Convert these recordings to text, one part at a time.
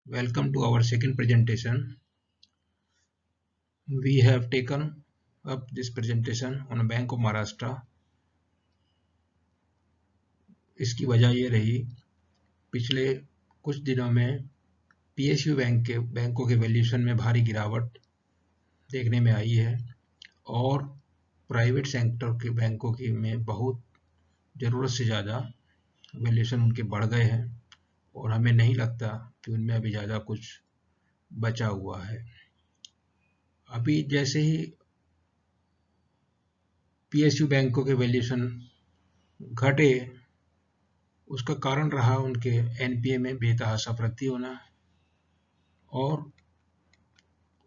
Welcome to our second presentation. We have taken up this presentation on Bank of Maharashtra. इसकी वजह ये रही, पिछले कुछ दिनों में PSU बैंकों के वैल्यूएशन में भारी गिरावट देखने में आई है और प्राइवेट सेक्टर के बैंकों की में बहुत ज़रूरत से ज़्यादा वैल्यूएशन उनके बढ़ गए हैं और हमें नहीं लगता कि उनमें अभी ज़्यादा कुछ बचा हुआ है। अभी जैसे ही PSU बैंकों के वैल्यूएशन घटे, उसका कारण रहा उनके NPA में बेतहाशा वृद्धि होना और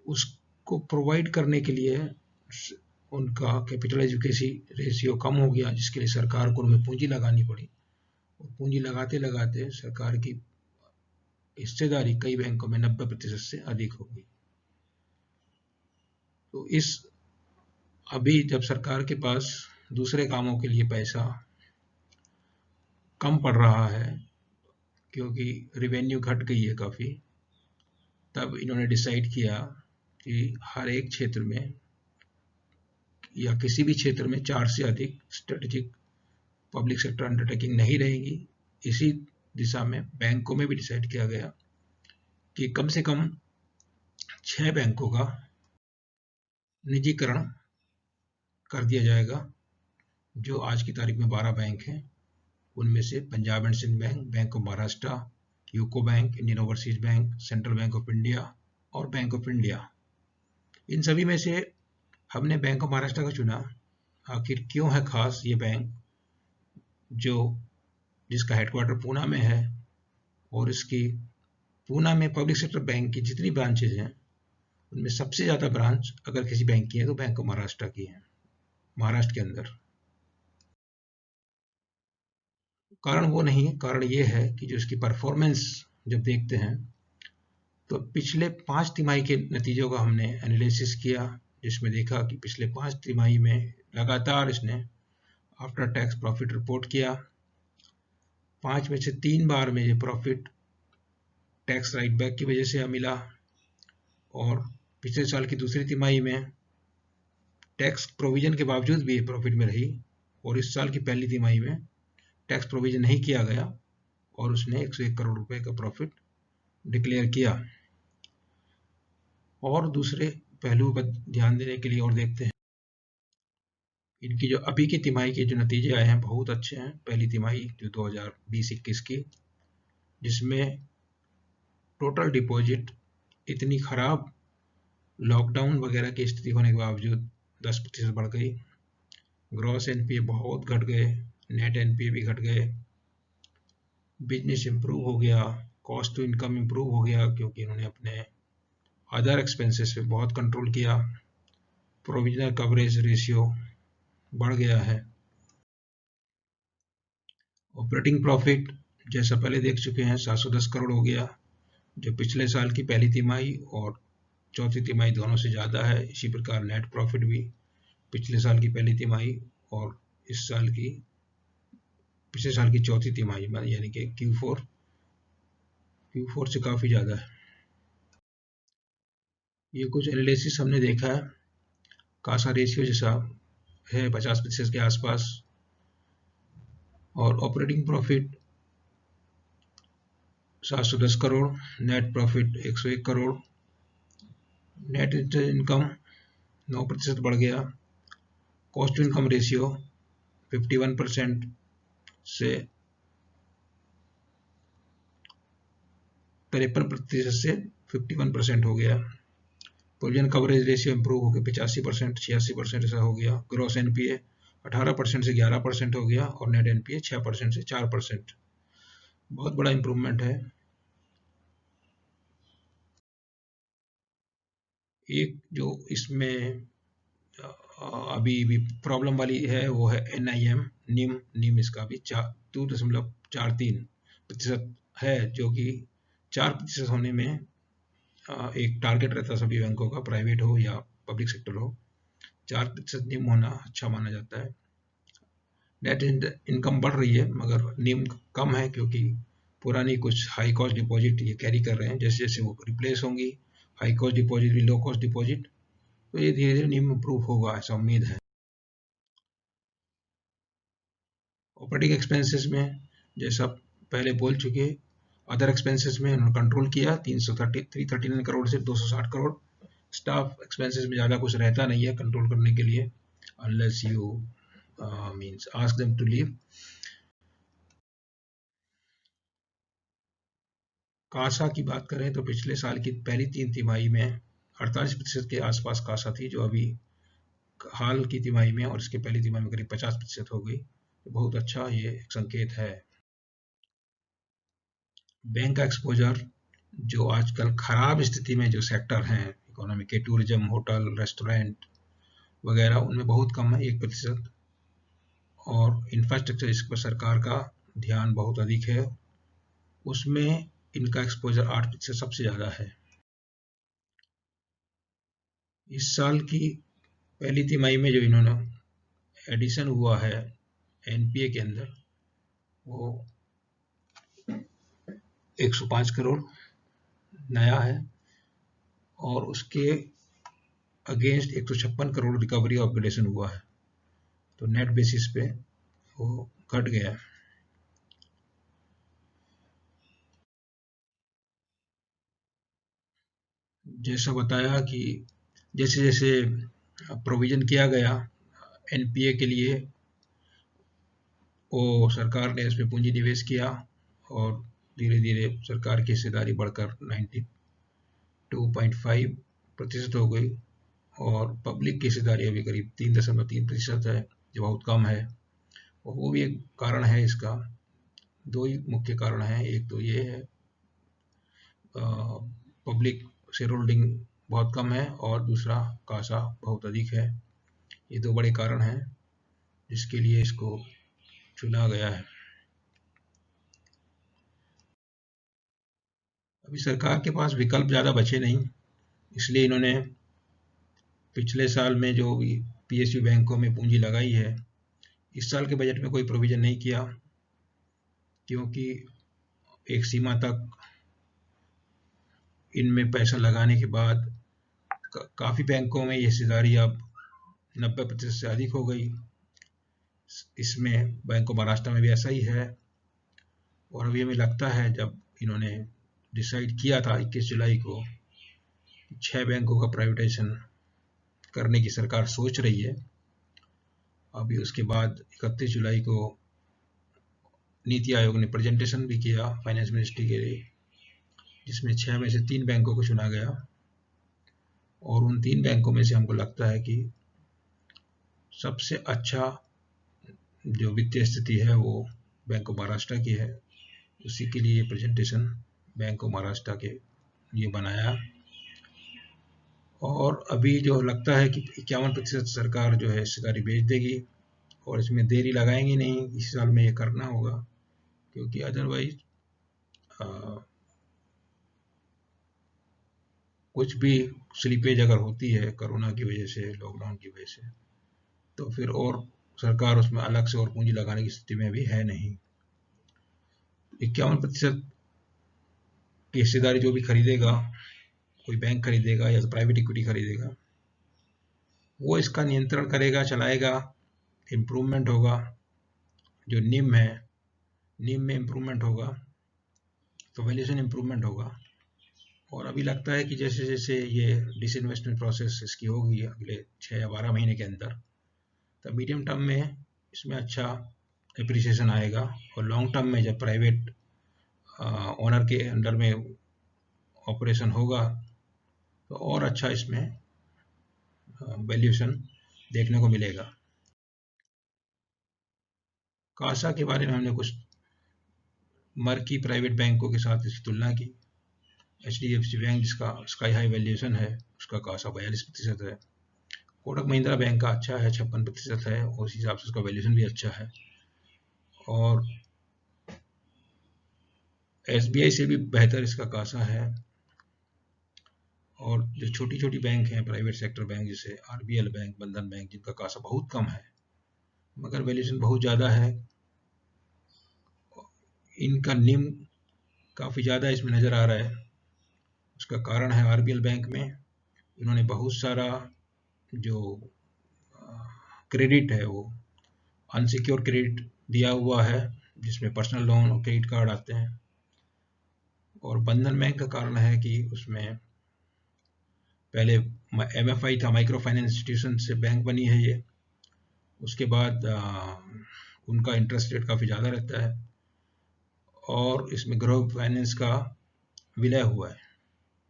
उसको प्रोवाइड करने के लिए उनका कैपिटल एजुकेसी रेशियो कम हो गया, जिसके लिए सरकार को उनमें पूंजी लगानी पड़ी और पूंजी लगाते लगाते सरकार की हिस्सेदारी कई बैंकों में 90% से अधिक हो गई। तो अभी जब सरकार के पास दूसरे कामों के लिए पैसा कम पड़ रहा है क्योंकि रेवेन्यू घट गई है काफ़ी, तब इन्होंने डिसाइड किया कि हर एक क्षेत्र में या किसी भी क्षेत्र में 4 से अधिक स्ट्रेटेजिक पब्लिक सेक्टर अंडरटेकिंग नहीं रहेगी। इसी दिशा में बैंकों में भी डिसाइड किया गया कि कम से कम 6 बैंकों का निजीकरण कर दिया जाएगा। जो आज की तारीख में 12 बैंक हैं, उनमें से Punjab and Sind bank, bank of Maharashtra, UCO bank, Indian overseas bank, central bank of India और बैंक ऑफ इंडिया। इन सभी में से हमने बैंक ऑफ महाराष्ट्र का चुना। आखिर क्यों है खास ये बैंक, जिसका हेडक्वार्टर पूना में है और इसकी पूना में पब्लिक सेक्टर बैंक की जितनी ब्रांचेज हैं उनमें सबसे ज़्यादा ब्रांच अगर किसी बैंक की है तो बैंक ऑफ महाराष्ट्र की है, महाराष्ट्र के अंदर। कारण वो नहीं है, कारण ये है कि जो इसकी परफॉर्मेंस जब देखते हैं तो पिछले 5 तिमाही के नतीजों का हमने एनालिसिस किया, जिसमें देखा कि पिछले 5 तिमाही में लगातार इसने आफ्टर टैक्स प्रॉफिट रिपोर्ट किया। 5 में से 3 बार में ये प्रॉफिट टैक्स राइट बैक की वजह से मिला और पिछले साल की दूसरी तिमाही में टैक्स प्रोविजन के बावजूद भी ये प्रॉफिट में रही और इस साल की पहली तिमाही में टैक्स प्रोविजन नहीं किया गया और उसने 101 करोड़ रुपए का प्रॉफिट डिक्लेयर किया। और दूसरे पहलू पर ध्यान देने के लिए और देखते हैं, इनकी जो अभी की तिमाही के जो नतीजे आए हैं बहुत अच्छे हैं। पहली तिमाही जो 2020-21 की, जिसमें टोटल डिपॉजिट इतनी खराब लॉकडाउन वगैरह की स्थिति होने के बावजूद 10% बढ़ गई। ग्रॉस NPA बहुत घट गए, नेट NPA भी घट गए, बिजनेस इम्प्रूव हो गया, कॉस्ट टू इनकम इम्प्रूव हो गया क्योंकि इन्होंने अपने अदर एक्सपेंसेस पे बहुत कंट्रोल किया। प्रोविजनल कवरेज रेशियो बढ़ गया है। ऑपरेटिंग प्रॉफिट जैसा पहले देख चुके हैं 710 करोड़ हो गया, जो पिछले साल की पहली तिमाही और चौथी तिमाही दोनों से ज़्यादा है। इसी प्रकार नेट प्रॉफिट भी पिछले साल की पहली तिमाही और पिछले साल की चौथी तिमाही में यानी कि Q4 से काफ़ी ज़्यादा है। ये कुछ एनालिसिस हमने देखा है। कासा रेशियो जैसा है 50% के आसपास और operating profit 710 crore, net profit 101 crore, net income 9% बढ़ गया, कॉस्ट टू इनकम रेशियो 51% से 53% से 51% हो गया। प्रोविजन कवरेज रेशियो इंप्रूव होकर 85% 86% ऐसा हो गया। ग्रॉस NPA 18% से 11% हो गया और नेट NPA 6% से 4%। बहुत बड़ा इम्प्रूवमेंट है। एक जो इसमें अभी भी प्रॉब्लम वाली है वो है NIM इसका भी 2.43% है, जो कि 4% होने में एक टारगेट रहता सभी बैंकों का, प्राइवेट हो या पब्लिक सेक्टर हो। 4% निम होना अच्छा माना जाता है। नेट इनकम बढ़ रही है मगर निम कम है क्योंकि पुरानी कुछ हाई कॉस्ट डिपॉजिट ये कैरी कर रहे हैं। जैसे जैसे वो रिप्लेस होंगी हाई कॉस्ट डिपॉजिट भी लो कॉस्ट डिपॉजिट, तो ये धीरे धीरे निम इम्प्रूव होगा, ऐसा उम्मीद है। ऑपरेटिंग एक्सपेंसेस में जैसा पहले बोल चुके, अदर एक्सपेंसेस में उन्होंने कंट्रोल किया 339 करोड़ से 260 करोड़। स्टाफ एक्सपेंसेस में ज़्यादा कुछ रहता नहीं है कंट्रोल करने के लिए, unless you means ask them to leave. CASA की बात करें तो पिछले साल की पहली 3 तिमाही में 48% के आसपास कासा थी, जो अभी हाल की तिमाही में और इसके पहली तिमाही में करीब 50% हो गई। तो बहुत अच्छा ये एक संकेत है। बैंक का एक्सपोजर जो आजकल खराब स्थिति में जो सेक्टर हैं इकोनॉमी के, टूरिज्म, होटल, रेस्टोरेंट वगैरह, उनमें बहुत कम है, 1%। और इंफ्रास्ट्रक्चर, इस पर सरकार का ध्यान बहुत अधिक है, उसमें इनका एक्सपोजर 8% सबसे ज़्यादा है। इस साल की पहली तिमाही में जो इन्होंने एडिशन हुआ है एनपीए के अंदर, वो 105 करोड़ नया है, और उसके अगेंस्ट 156 करोड़ रिकवरी और अपग्रेडेशन हुआ है। तो नेट बेसिस पे वो घट गया है। जैसा बताया कि जैसे जैसे प्रोविजन किया गया एनपीए के लिए, वो सरकार ने इसमें पूंजी निवेश किया और धीरे धीरे सरकार की हिस्सेदारी बढ़कर 92.5% हो गई, और पब्लिक की हिस्सेदारी अभी करीब 3.3% है, जो बहुत कम है। और वो भी एक कारण है इसका। दो ही मुख्य कारण हैं, एक तो ये है पब्लिक शेयर होल्डिंग बहुत कम है, और दूसरा कासा बहुत अधिक है। ये दो बड़े कारण हैं जिसके लिए इसको चुना गया है। अभी सरकार के पास विकल्प ज़्यादा बचे नहीं, इसलिए इन्होंने पिछले साल में जो भी पीएसयू बैंकों में पूंजी लगाई है, इस साल के बजट में कोई प्रोविजन नहीं किया, क्योंकि एक सीमा तक इनमें पैसा लगाने के बाद काफ़ी बैंकों में ये हिस्सेदारी अब 90% से अधिक हो गई। इसमें बैंक ऑफ महाराष्ट्र में भी ऐसा ही है। और अभी हमें लगता है, जब इन्होंने डिसाइड किया था 21 जुलाई को 6 बैंकों का प्राइवेटाइजेशन करने की सरकार सोच रही है, अभी उसके बाद 31 जुलाई को नीति आयोग ने प्रेजेंटेशन भी किया फाइनेंस मिनिस्ट्री के लिए, जिसमें 6 में से 3 बैंकों को चुना गया। और उन 3 बैंकों में से हमको लगता है कि सबसे अच्छा जो वित्तीय स्थिति है वो बैंक ऑफ महाराष्ट्र की है। उसी के लिए प्रेजेंटेशन बैंक ऑफ महाराष्ट्र के ये बनाया। और अभी जो लगता है कि 51% सरकार जो है हिस्सेदारी बेच देगी, और इसमें देरी लगाएंगे नहीं, इस साल में ये करना होगा, क्योंकि अदरवाइज कुछ भी स्लीपेज अगर होती है कोरोना की वजह से, लॉकडाउन की वजह से, तो फिर और सरकार उसमें अलग से और पूंजी लगाने की स्थिति में भी है नहीं। 51% की हिस्सेदारी जो भी खरीदेगा, कोई बैंक खरीदेगा या तो प्राइवेट इक्विटी खरीदेगा, वो इसका नियंत्रण करेगा, चलाएगा, इम्प्रूवमेंट होगा। जो निम है, निम में इम्प्रूवमेंट होगा तो वैल्यूएशन इम्प्रूवमेंट होगा। और अभी लगता है कि जैसे जैसे ये डिसइन्वेस्टमेंट प्रोसेस इसकी होगी अगले 6 या 12 महीने के अंदर, तो मीडियम टर्म में इसमें अच्छा एप्रिसिएशन आएगा, और लॉन्ग टर्म में जब प्राइवेट ओनर के अंडर में ऑपरेशन होगा तो और अच्छा इसमें वैल्यूएशन देखने को मिलेगा। कासा के बारे में हमने कुछ मर्की प्राइवेट बैंकों के साथ इसकी तुलना की। HDFC बैंक जिसका स्काई हाई वैल्यूएशन है, उसका कासा 42% है। कोटक महिंद्रा बैंक का अच्छा है, 56% है, और उस हिसाब से उसका वैल्यूएशन भी अच्छा है। और SBI से भी बेहतर इसका कासा है। और जो छोटी छोटी बैंक हैं, प्राइवेट सेक्टर बैंक, जैसे RBL बैंक, बंधन बैंक, जिनका कासा बहुत कम है मगर वैल्यूएशन बहुत ज़्यादा है, इनका निम काफ़ी ज़्यादा इसमें नज़र आ रहा है। उसका कारण है आरबीएल बैंक में इन्होंने बहुत सारा जो क्रेडिट है वो अनसिक्योर क्रेडिट दिया हुआ है, जिसमें पर्सनल लोन और क्रेडिट कार्ड आते हैं। और बंधन बैंक का कारण है कि उसमें पहले एमएफआई था, माइक्रो फाइनेंस इंस्टीट्यूशन से बैंक बनी है ये। उसके बाद उनका इंटरेस्ट रेट काफ़ी ज़्यादा रहता है और इसमें गृह फाइनेंस का विलय हुआ है।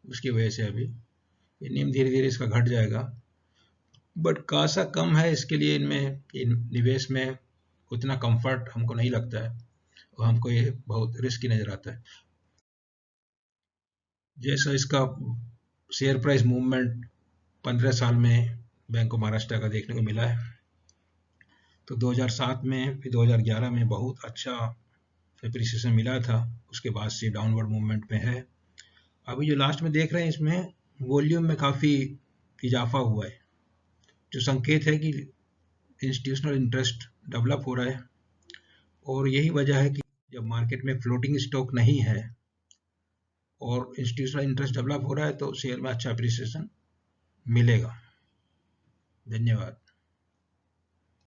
उसकी वजह से अभी ये नियम धीरे धीरे इसका घट जाएगा, बट कासा कम है, इसके लिए इनमें निवेश में उतना कंफर्ट हमको नहीं लगता है और हमको ये बहुत रिस्की नज़र आता है। जैसा इसका शेयर प्राइस मूवमेंट 15 साल में बैंक ऑफ महाराष्ट्र का देखने को मिला है, तो 2007 में फिर 2011 में बहुत अच्छा एप्रिसिएशन मिला था, उसके बाद से डाउनवर्ड मूवमेंट में है। अभी जो लास्ट में देख रहे हैं इसमें वॉल्यूम में काफ़ी इजाफा हुआ है, जो संकेत है कि इंस्टीट्यूशनल इंटरेस्ट डेवलप हो रहा है। और यही वजह है कि जब मार्केट में फ्लोटिंग स्टॉक नहीं है और इंस्टीट्यूशनल इंटरेस्ट डेवलप हो रहा है तो शेयर में अच्छा अप्रिसिएशन मिलेगा। धन्यवाद।